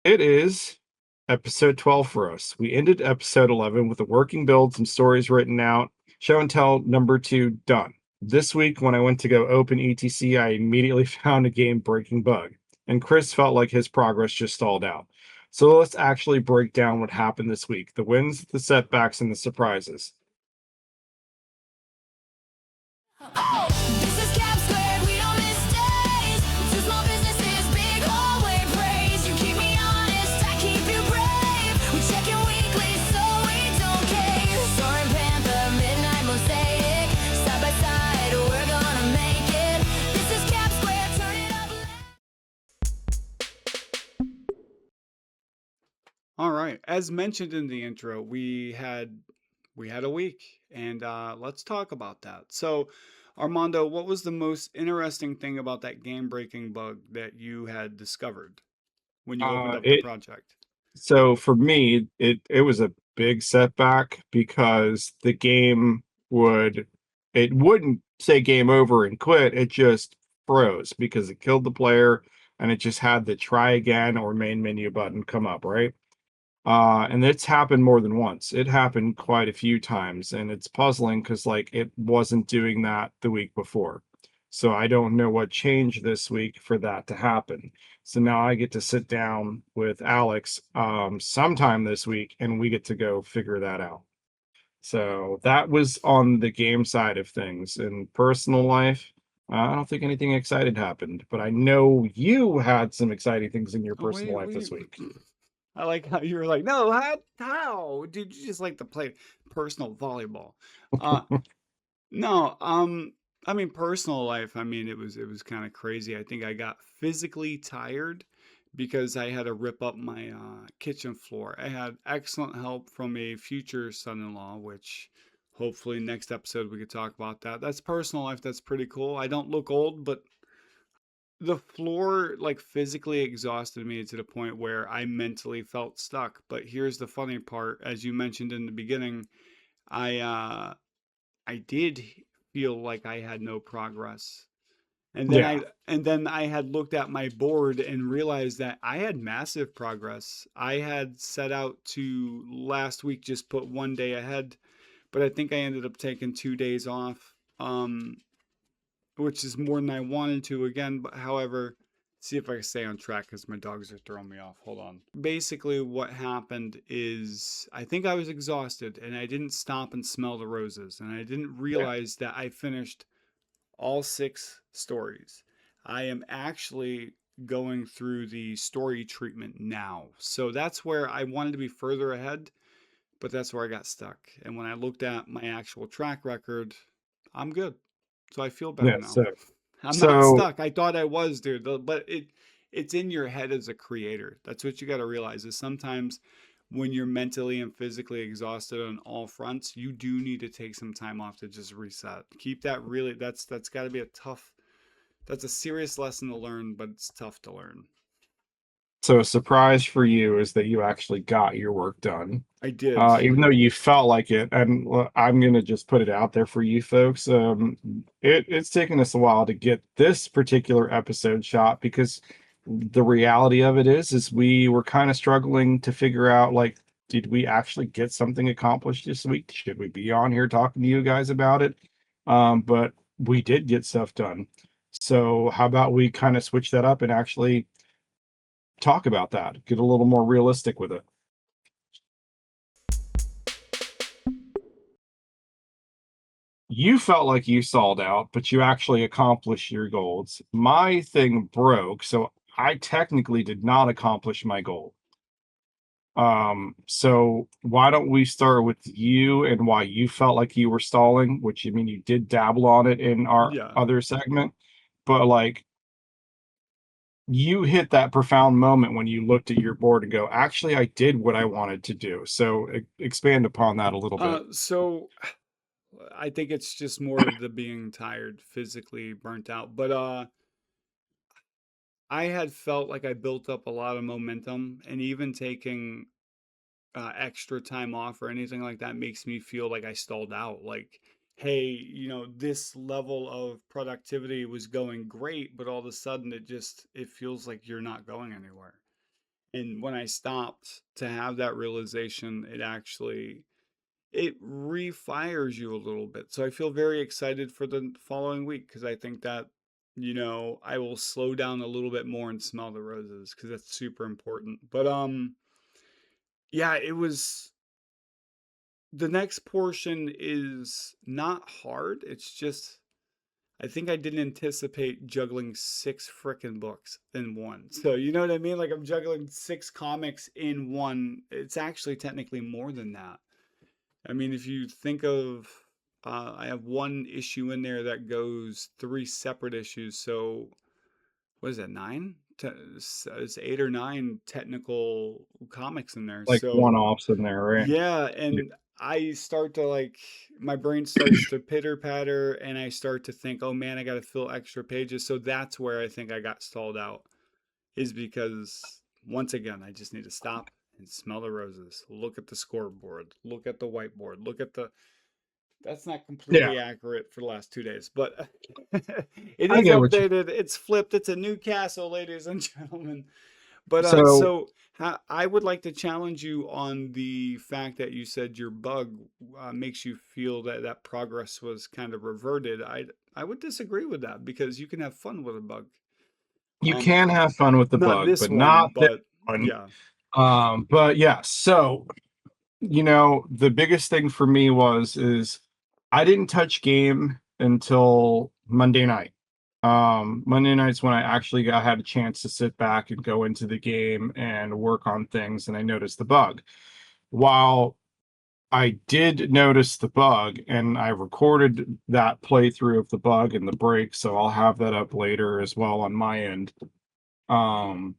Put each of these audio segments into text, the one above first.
It is episode 12 for us. We ended episode 11 with a working build, some stories written out, show and tell number 2 done. This week, when I went to go open ETC, I immediately found a game breaking bug, and Chris felt like his progress just stalled out. So let's actually break down what happened this week, the wins, the setbacks, and the surprises. This is Cap Squared, we don't miss days. Two small businesses, big hallway praise. You keep me honest, I keep you brave. We check in weekly, so we don't cave. Soaring Panther, Midnight Mosaic. Side by side, we're gonna make it. This is Cap Squared, turn it up. All right. As mentioned in the intro, we had a week, and let's talk about that. So, Armando, what was the most interesting thing about that game-breaking bug that you had discovered when you opened up the It project? So for me, it was a big setback because the game it wouldn't say game over and quit. It just froze because it killed the player and it just had the try again or main menu button come up, right? And it's happened more than once. It happened quite a few times, and it's puzzling because like it wasn't doing that the week before. So I don't know what changed this week for that to happen. So now I get to sit down with Alex sometime this week, and we get to go figure that out. So that was on the game side of things. In personal life, I don't think anything excited happened, but I know you had some exciting things in your Oh, personal life this wait. week. I like how you were like, no, how? Did you just like to play personal volleyball? Uh, no, I mean personal life, I mean it was kind of crazy. I think I got physically tired because I had to rip up my kitchen floor. I had excellent help from a future son-in-law, which hopefully next episode we could talk about that. That's personal life, that's pretty cool. I don't look old, but the floor like physically exhausted me to the point where I mentally felt stuck. But here's the funny part, as you mentioned in the beginning, I I did feel like I had no progress. And then Yeah. I had looked at my board and realized that I had massive progress. I had set out to last week just put 1 day ahead, but I think I ended up taking 2 days off, which is more than I wanted to again. But however, see if I can stay on track because my dogs are throwing me off. Hold on. Basically, what happened is I think I was exhausted and I didn't stop and smell the roses. And I didn't Yeah. realize that I finished all 6 stories. I am actually going through the story treatment now. So that's where I wanted to be further ahead, but that's where I got stuck. And when I looked at my actual track record, I'm good. So I feel better Yeah. now. So I'm not so stuck. I thought I was, dude, but it's in your head as a creator. That's what you got to realize is sometimes when you're mentally and physically exhausted on all fronts, you do need to take some time off to just reset. Keep that really that's got to be a tough that's a serious lesson to learn, but it's tough to learn. So a surprise for you is that you actually got your work done, I did. even though you felt like it. And I'm gonna just put it out there for you folks. It's taken us a while to get this particular episode shot because the reality of it is we were kind of struggling to figure out like, did we actually get something accomplished this week? Should we be on here talking to you guys about it? But we did get stuff done. So how about we kind of switch that up and actually talk about that, get a little more realistic with it. You felt like you sold out, but you actually accomplished your goals. My thing broke, so I technically did not accomplish my goal. So why don't we start with you and why you felt like you were stalling, which I mean you did dabble on it in our Yeah. other segment, but like you hit that profound moment when you looked at your board and go, actually, I did what I wanted to do. So expand upon that a little bit. So I think it's just more of the being tired, physically burnt out. But I had felt like I built up a lot of momentum, and even taking extra time off or anything like that makes me feel like I stalled out. Like, hey, this level of productivity was going great, but all of a sudden it feels like you're not going anywhere. And when I stopped to have that realization, it refires you a little bit. So I feel very excited for the following week because I think that, I will slow down a little bit more and smell the roses because that's super important. But yeah, it was the next portion is not hard. It's just I think I didn't anticipate juggling six frickin' books in one. So you know what I mean? Like I'm juggling six comics in one. It's actually technically more than that. I mean, if you think of, I have one issue in there that goes three separate issues. So what is that, nine? It's eight or nine technical comics in there. Like So one-offs in there, right? yeah, and I start to like, my brain starts to pitter patter, and I start to think, oh man, I got to fill extra pages. So that's where I think I got stalled out, is because once again, I just need to stop and smell the roses, look at the scoreboard, look at the whiteboard, look at the. That's not Yeah, completely accurate for the last 2 days, but it I is get what you. updated. It's flipped. It's a new castle, ladies and gentlemen. But So I would like to challenge you on the fact that you said your bug makes you feel that that progress was kind of reverted. I would disagree with that because you can have fun with a bug. you Um, can have fun with the Not bug, this but one, not this but one. yeah. But yeah, so the biggest thing for me is I didn't touch game until Monday night. Monday night's when I actually had a chance to sit back and go into the game and work on things, and I noticed the bug. While I did notice the bug, and I recorded that playthrough of the bug and the break, so I'll have that up later as well on my end. Um,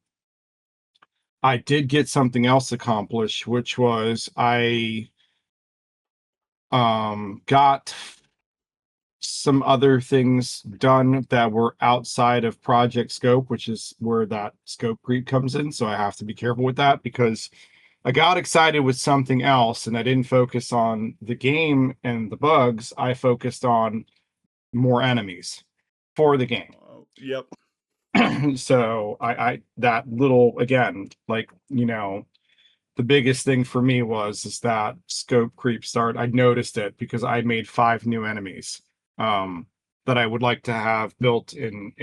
I did get something else accomplished, which was I got some other things done that were outside of project scope, which is where that scope creep comes in. So I have to be careful with that because I got excited with something else and I didn't focus on the game and the bugs. I focused on more enemies for the game. Yep. So I that little again, like, the biggest thing for me is that scope creep start. I noticed it because I made 5 new enemies that I would like to have built in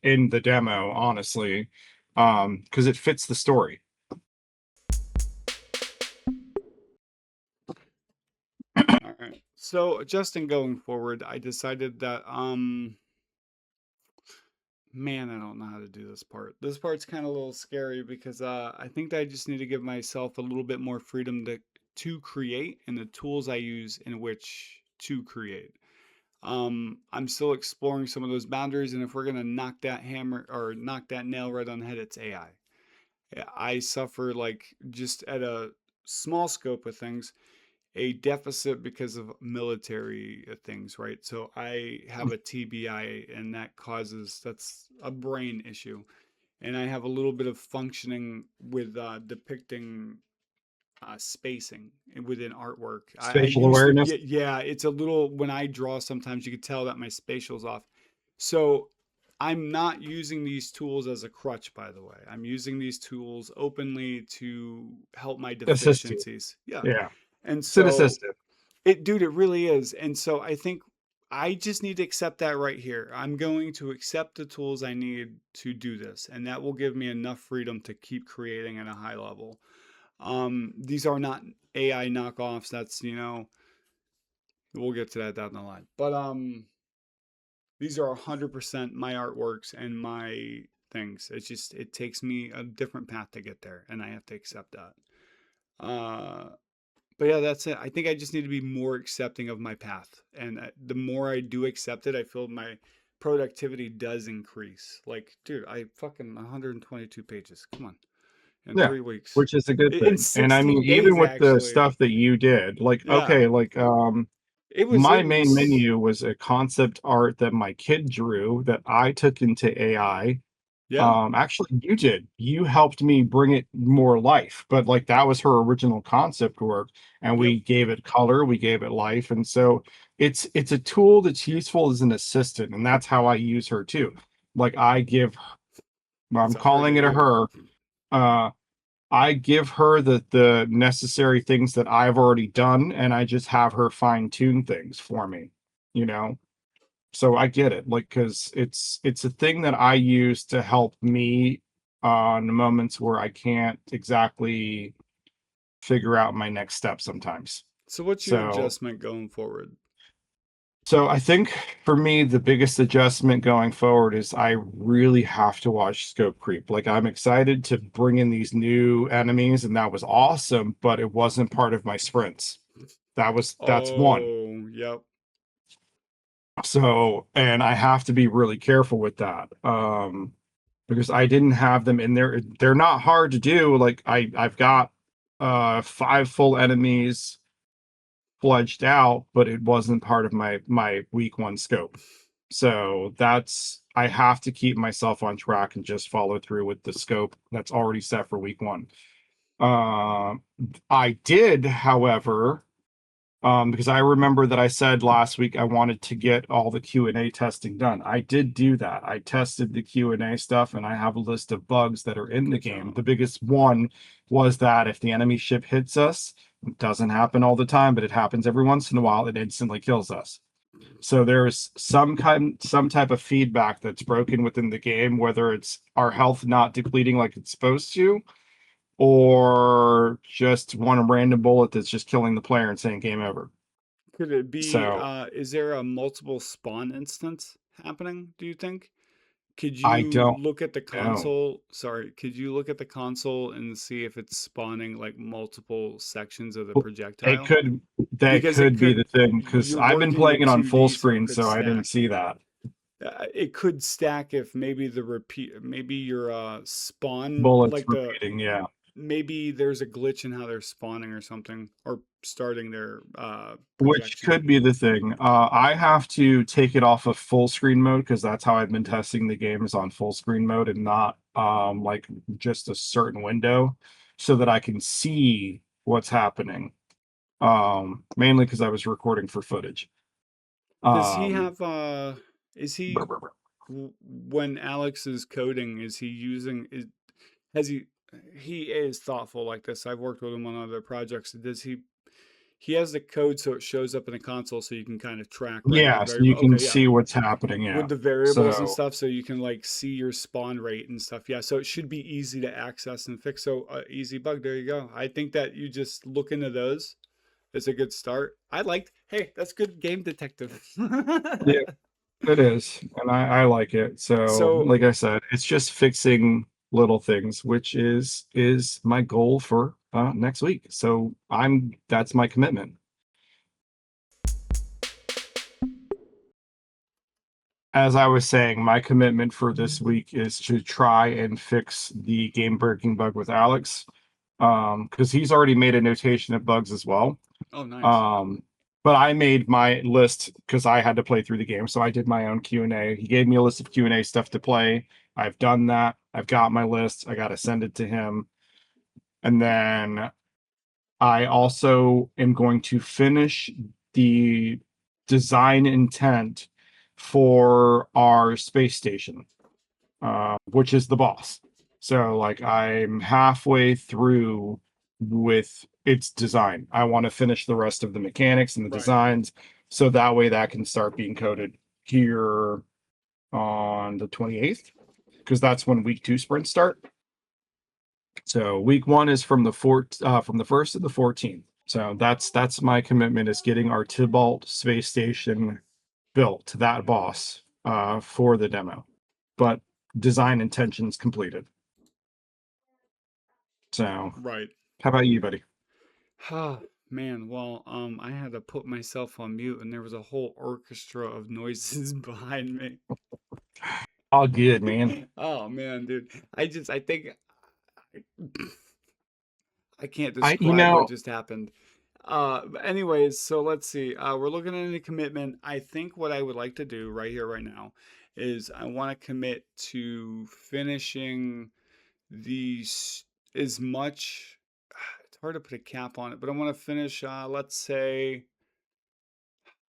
the demo, honestly, because it fits the story. All right. So Justin, going forward, I decided that man, I don't know how to do this part. This part's kind of a little scary because I think that I just need to give myself a little bit more freedom to create and the tools I use in which to create. I'm still exploring some of those boundaries, and if we're gonna knock that hammer or knock that nail right on the head, it's AI. I suffer like just at a small scope of things a deficit because of military things, right? So I have a TBI, and that's a brain issue. And I have a little bit of functioning with depicting spacing within artwork. I Spatial used to, awareness. yeah, yeah, it's a little, when I draw, sometimes you can tell that my spatial's off. So I'm not using these tools as a crutch, by the way. I'm using these tools openly to help my Assist you. deficiencies. Yeah. Yeah. And It's an so assistant. dude, it really is. And so I think I just need to accept that right here. I'm going to accept the tools I need to do this, and that will give me enough freedom to keep creating at a high level. These are not AI knockoffs. We'll get to that down the line. But these are 100% my artworks and my things. It's just it takes me a different path to get there, and I have to accept that. Uh, but yeah, that's it. I think I just need to be more accepting of my path. And the more I do accept it, I feel my productivity does increase. Like, dude, I fucking 122 pages. Come on. In Yeah, 3 weeks. which is a good In thing. And I mean, 16 even days, with the actually. stuff that you did, like, Yeah. okay, like, It my main was, menu was a concept art that my kid drew that I took into AI. yeah. Actually, you did. You helped me bring it more life, but like that was her original concept work, and Yep. we gave it color, we gave it life, and so it's a tool that's useful as an assistant, and that's how I use her too. Like I give, well, I'm It's a her to calling it a you. her. I give her the necessary things that I've already done, and I just have her fine tune things for me, you know? So I get it, like, because it's a thing that I use to help me on moments where I can't exactly figure out my next step sometimes. So what's your So adjustment going forward? so I think for me, the biggest adjustment going forward is I really have to watch scope creep. Like, I'm excited to bring in these new enemies, and that was awesome, but it wasn't part of my sprints. That's one. Oh, yep. So, and I have to be really careful with that. Because I didn't have them in there. They're not hard to do. Like, I've got 5 full enemies fledged out, but it wasn't part of my week 1 scope. So that's I have to keep myself on track and just follow through with the scope that's already set for week 1. Um, I did, however, because I remember that I said last week I wanted to get all the Q&A testing done. I did do that. I tested the Q&A stuff, and I have a list of bugs that are in the Good game. job. The biggest one was that if the enemy ship hits us, it doesn't happen all the time, but it happens every once in a while, it instantly kills us. So there's some type of feedback that's broken within the game, whether it's our health not depleting like it's supposed to, or just one random bullet that's just killing the player and saying game over. Could it be, So is there a multiple spawn instance happening, do you think? Could I you don't look at the know. console? Sorry, could you look at the console and see if it's spawning like multiple sections of the It projectile? could that Because it could be could, the thing because you're I've been working playing with it on full 2D, so it screen, could so I didn't stack. see that. It could stack if maybe maybe your spawn, Bullets like repeating, yeah. maybe there's a glitch in how they're spawning or something, or starting their Which projection. could be the thing. I have to take it off of full screen mode because that's how I've been testing the games on full screen mode and not like just a certain window so that I can see what's happening. Mainly because I was recording for footage. Does he Um have is brr, he brr, brr. when Alex is coding, is he using has he is thoughtful like this. I've worked with him on other projects. Does he has the code so it shows up in a console so you can kind of track, right? The Yeah, so variable. you can Okay, yeah. see what's happening, yeah. With the variables and So stuff so you can like see your spawn rate and stuff. Yeah, so it should be easy to access and fix. So easy bug, there you go. I think that you just look into those. It's a good start. I liked, hey, that's good game detective. yeah, it is, and I like it. So, So like I said, it's just fixing little things, which is my goal for next week. So I'm that's my commitment. As I was saying, my commitment for this week is to try and fix the game breaking bug with Alex. Because he's already made a notation of bugs as well. oh nice. Um, but I made my list because I had to play through the game, so I did my own Q&A. He gave me a list of Q&A stuff to play. I've done that. I've got my list. I got to send it to him. And then I also am going to finish the design intent for our space station, which is the boss. So, like, I'm halfway through with its design. I want to finish the rest of the mechanics and the Right. designs, so that way that can start being coded here on the 28th, because that's when week 2 sprints start. So week 1 is from the 1st to the 14th. So that's my commitment, is getting our Tybalt space station built, that boss, for the demo. But design intentions completed. So Right. how about you, buddy? Ah, man, well, I had to put myself on mute and there was a whole orchestra of noises behind me. All good, man. Oh man, dude. I think I can't I you describe what know just happened. But anyways, so let's see. We're looking at any commitment. I think what I would like to do right here, right now, is I want to commit to finishing as much. It's hard to put a cap on it, but I want to finish. Let's say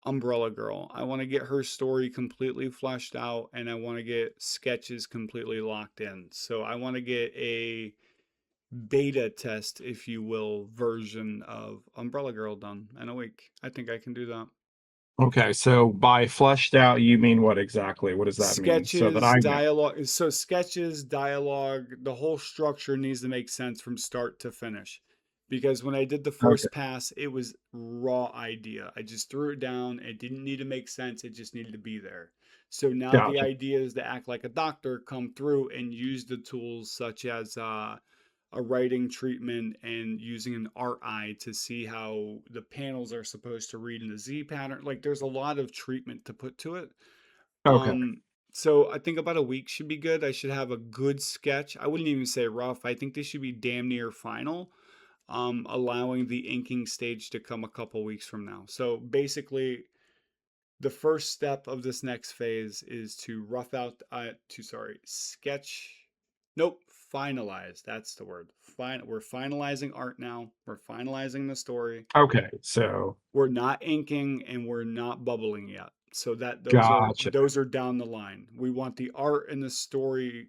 Umbrella Girl. I want to get her story completely fleshed out, and I want to get sketches completely locked in. So I want to get a beta test, if you will, version of Umbrella Girl done in a week. I think I can do that. Okay, so by fleshed out, you mean what exactly? What does that mean? So that Sketches, I know. dialogue. So sketches, dialogue, the whole structure needs to make sense from start to finish. Because when I did the Okay, first pass, it was raw idea. I just threw it down. It didn't need to make sense. It just needed to be there. So now the gotcha. idea is to act like a doctor, come through and use the tools such as a writing treatment and using an art eye to see how the panels are supposed to read in the Z pattern. Like there's a lot of treatment to put to it. Okay, Um, so I think about a week should be good. I should have a good sketch. I wouldn't even say rough. I think they should be damn near final, allowing the inking stage to come a couple weeks from now. So basically, the first step of this next phase is to sketch. Nope, finalize. That's the word. We're finalizing art now. We're finalizing the story. okay, so We're not inking and we're not bubbling yet. So that gotcha. those are down the line. We want the art and the story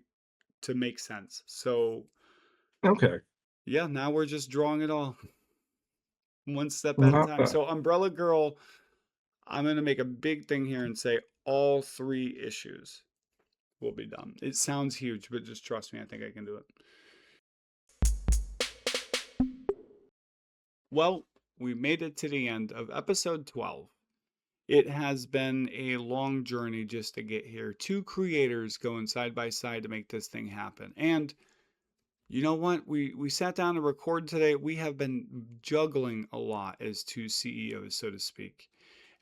to make sense. So Okay, yeah, now we're just drawing it all one step at a not time. bad. So Umbrella Girl, I'm gonna make a big thing here and say all 3 issues will be done. It sounds huge, but just trust me, I think I can do it. Well, we made it to the end of episode 12. It has been a long journey just to get here. 2 creators going side by side to make this thing happen. And you know what? We sat down to record today. We have been juggling a lot as 2 CEOs, so to speak.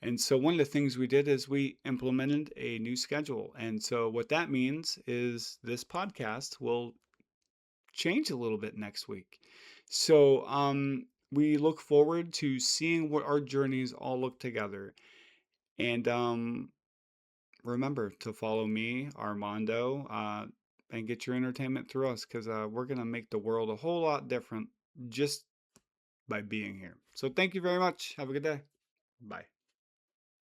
And so one of the things we did is we implemented a new schedule. And so what that means is this podcast will change a little bit next week. So we look forward to seeing what our journeys all look together. And remember to follow me, Armando, and get your entertainment through us because we're going to make the world a whole lot different just by being here. So thank you very much. Have a good day. Bye.